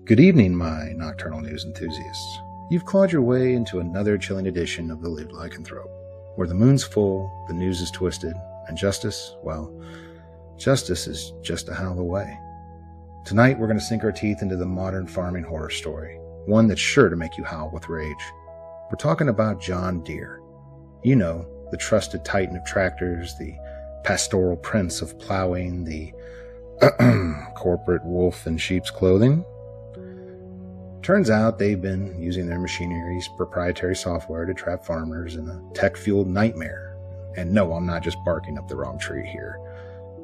Good evening, my nocturnal news enthusiasts. You've clawed your way into another chilling edition of the Lewd Lycanthrope, where the moon's full, the news is twisted, and justice, well, justice is just a howl away. Tonight, we're going to sink our teeth into the modern farming horror story, one that's sure to make you howl with rage. We're talking about John Deere. You know, the trusted titan of tractors, the pastoral prince of plowing, the corporate wolf in sheep's clothing. Turns out they've been using their machinery's proprietary software to trap farmers in a tech-fueled nightmare. And no, I'm not just barking up the wrong tree here.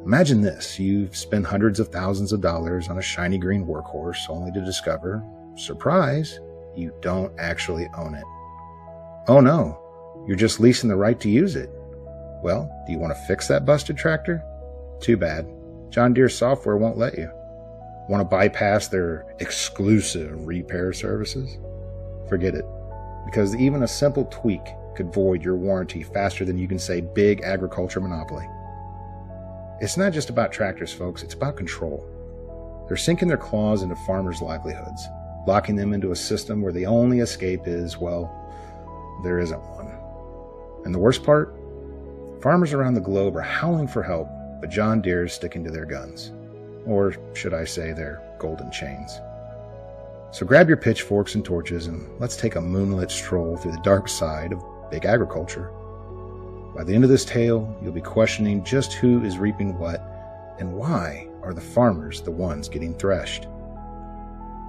Imagine this: you've spent hundreds of thousands of dollars on a shiny green workhorse only to discover, surprise, you don't actually own it. Oh no, you're just leasing the right to use it. Well, do you want to fix that busted tractor? Too bad. John Deere software won't let you. Want to bypass their exclusive repair services? Forget it, because even a simple tweak could void your warranty faster than you can say big agriculture monopoly. It's not just about tractors, folks, it's about control. They're sinking their claws into farmers' livelihoods, locking them into a system where the only escape is, well, there isn't one. And the worst part? Farmers around the globe are howling for help, but John Deere is sticking to their guns. Or should I say their golden chains. So grab your pitchforks and torches and let's take a moonlit stroll through the dark side of big agriculture. By the end of this tale, you'll be questioning just who is reaping what and why are the farmers the ones getting threshed.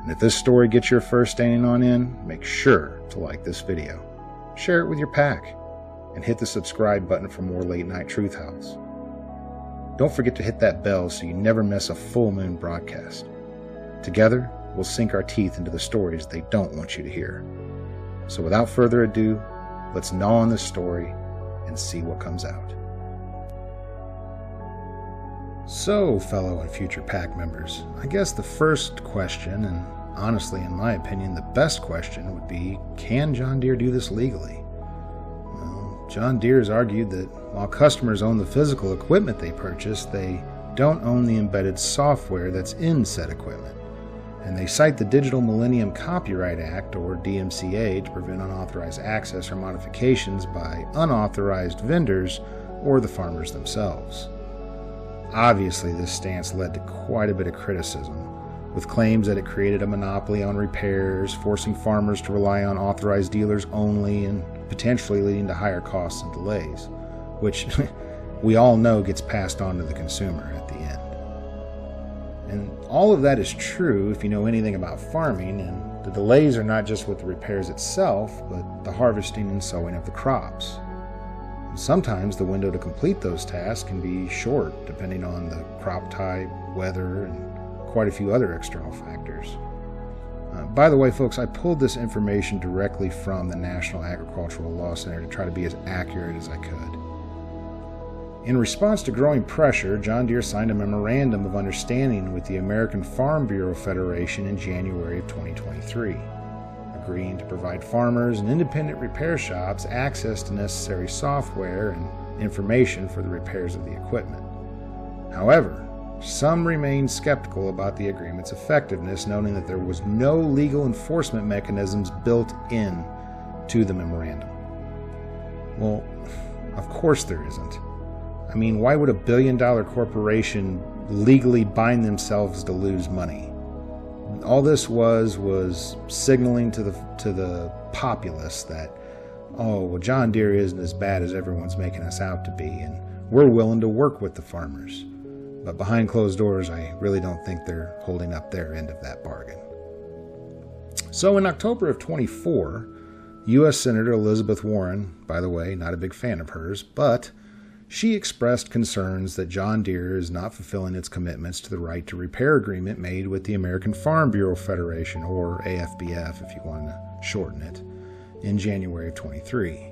And if this story gets your first standing on in, make sure to like this video, share it with your pack, and hit the subscribe button for more late night truth howls. Don't forget to hit that bell so you never miss a full moon broadcast. Together, we'll sink our teeth into the stories they don't want you to hear. So without further ado, let's gnaw on this story and see what comes out. So, fellow and future pack members, I guess the first question, and honestly, in my opinion, the best question would be, can John Deere do this legally? Well, John Deere has argued that while customers own the physical equipment they purchase, they don't own the embedded software that's in said equipment. And they cite the Digital Millennium Copyright Act, or DMCA, to prevent unauthorized access or modifications by unauthorized vendors or the farmers themselves. Obviously, this stance led to quite a bit of criticism, with claims that it created a monopoly on repairs, forcing farmers to rely on authorized dealers only, and potentially leading to higher costs and delays, which we all know gets passed on to the consumer at the end. And all of that is true if you know anything about farming, and the delays are not just with the repairs itself, but the harvesting and sowing of the crops. And sometimes the window to complete those tasks can be short, depending on the crop type, weather, and quite a few other external factors. By the way, folks, I pulled this information directly from the National Agricultural Law Center to try to be as accurate as I could. In response to growing pressure, John Deere signed a memorandum of understanding with the American Farm Bureau Federation in January of 2023, agreeing to provide farmers and independent repair shops access to necessary software and information for the repairs of the equipment. However, some remained skeptical about the agreement's effectiveness, noting that there was no legal enforcement mechanisms built in to the memorandum. Well, of course there isn't. I mean, why would a billion-dollar corporation legally bind themselves to lose money? All this was signaling to the populace that, oh, well, John Deere isn't as bad as everyone's making us out to be, and we're willing to work with the farmers. But behind closed doors, I really don't think they're holding up their end of that bargain. So in October of 24, U.S. Senator Elizabeth Warren, by the way, not a big fan of hers, but she expressed concerns that John Deere is not fulfilling its commitments to the right to repair agreement made with the American Farm Bureau Federation, or AFBF if you want to shorten it, in January of 23.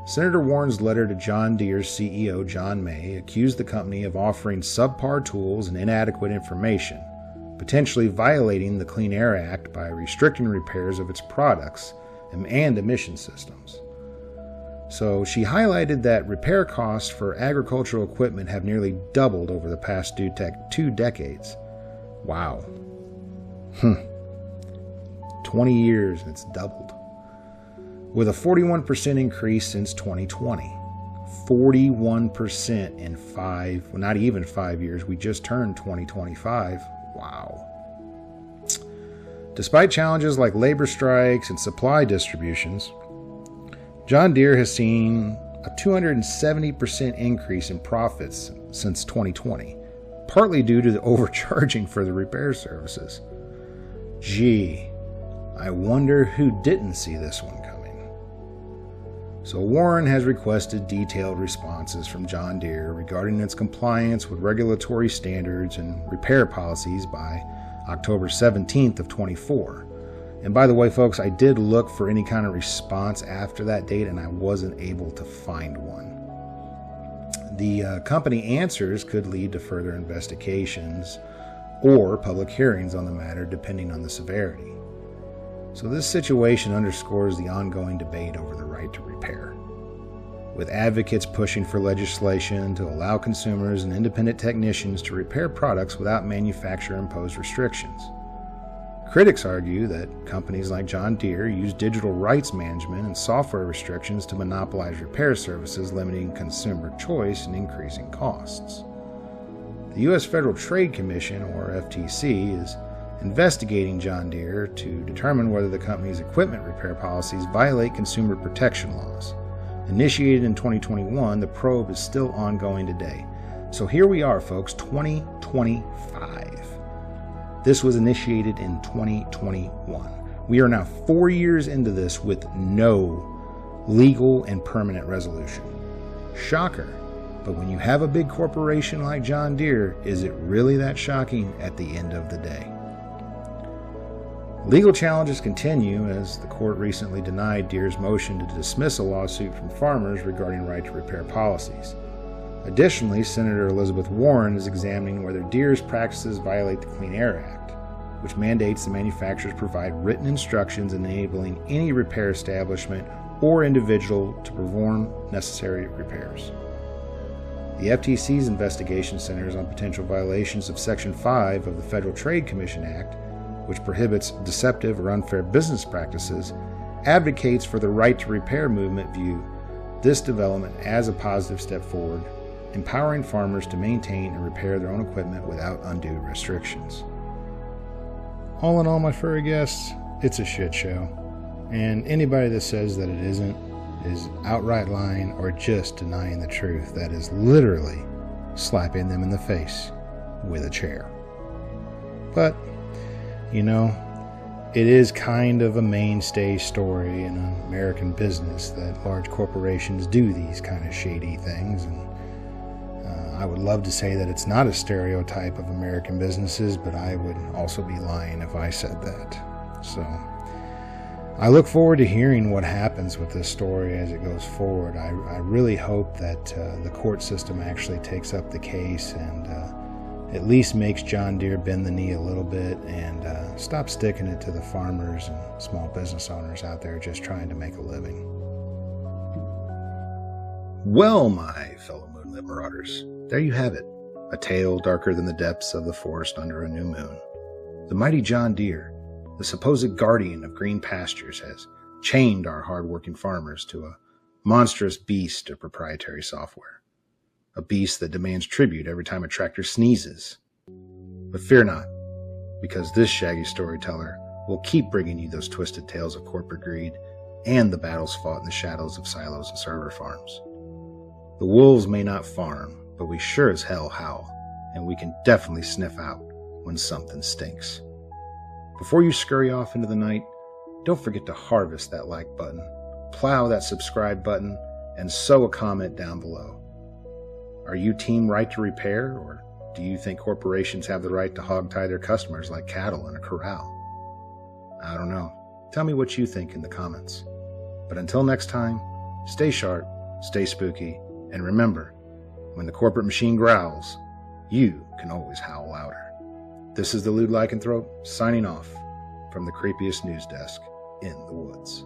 Senator Warren's letter to John Deere's CEO, John May, accused the company of offering subpar tools and inadequate information, potentially violating the Clean Air Act by restricting repairs of its products and emission systems. So she highlighted that repair costs for agricultural equipment have nearly doubled over the past 2 decades. Wow. 20 years and it's doubled. With a 41% increase since 2020. 41% in not even 5 years. We just turned 2025. Wow. Despite challenges like labor strikes and supply distributions, John Deere has seen a 270% increase in profits since 2020, partly due to the overcharging for the repair services. Gee, I wonder who didn't see this one coming. So Warren has requested detailed responses from John Deere regarding its compliance with regulatory standards and repair policies by October 17th of 24. And by the way, folks, I did look for any kind of response after that date and I wasn't able to find one. The company answers could lead to further investigations or public hearings on the matter depending on the severity. So this situation underscores the ongoing debate over the right to repair, with advocates pushing for legislation to allow consumers and independent technicians to repair products without manufacturer-imposed restrictions. Critics argue that companies like John Deere use digital rights management and software restrictions to monopolize repair services, limiting consumer choice and increasing costs. The U.S. Federal Trade Commission, or FTC, is investigating John Deere to determine whether the company's equipment repair policies violate consumer protection laws. Initiated in 2021, the probe is still ongoing today. So here we are, folks, 2025. This was initiated in 2021. We are now 4 years into this with no legal and permanent resolution. Shocker. But when you have a big corporation like John Deere, is it really that shocking at the end of the day? Legal challenges continue as the court recently denied Deere's motion to dismiss a lawsuit from farmers regarding right to repair policies. Additionally, Senator Elizabeth Warren is examining whether Deere's practices violate the Clean Air Act, which mandates the manufacturers provide written instructions enabling any repair establishment or individual to perform necessary repairs. The FTC's investigation centers on potential violations of Section 5 of the Federal Trade Commission Act, which prohibits deceptive or unfair business practices, advocates for the right to repair movement view this development as a positive step forward, empowering farmers to maintain and repair their own equipment without undue restrictions. All in all, my furry guests, it's a shit show. And anybody that says that it isn't is outright lying or just denying the truth. That is literally slapping them in the face with a chair. But you know, it is kind of a mainstay story in American business that large corporations do these kind of shady things. And I would love to say that it's not a stereotype of American businesses, but I would also be lying if I said that. So I look forward to hearing what happens with this story as it goes forward. I really hope that the court system actually takes up the case and at least makes John Deere bend the knee a little bit and stop sticking it to the farmers and small business owners out there just trying to make a living. Well, my fellow moonlit marauders, there you have it. A tale darker than the depths of the forest under a new moon. The mighty John Deere, the supposed guardian of green pastures, has chained our hard-working farmers to a monstrous beast of proprietary software. A beast that demands tribute every time a tractor sneezes. But fear not, because this shaggy storyteller will keep bringing you those twisted tales of corporate greed and the battles fought in the shadows of silos and server farms. The wolves may not farm, but we sure as hell howl, and we can definitely sniff out when something stinks. Before you scurry off into the night, don't forget to harvest that like button, plow that subscribe button, and sow a comment down below. Are you team right to repair, or do you think corporations have the right to hog-tie their customers like cattle in a corral? I don't know. Tell me what you think in the comments. But until next time, stay sharp, stay spooky, and remember, when the corporate machine growls, you can always howl louder. This is the Lewd Lycanthrope, signing off from the creepiest news desk in the woods.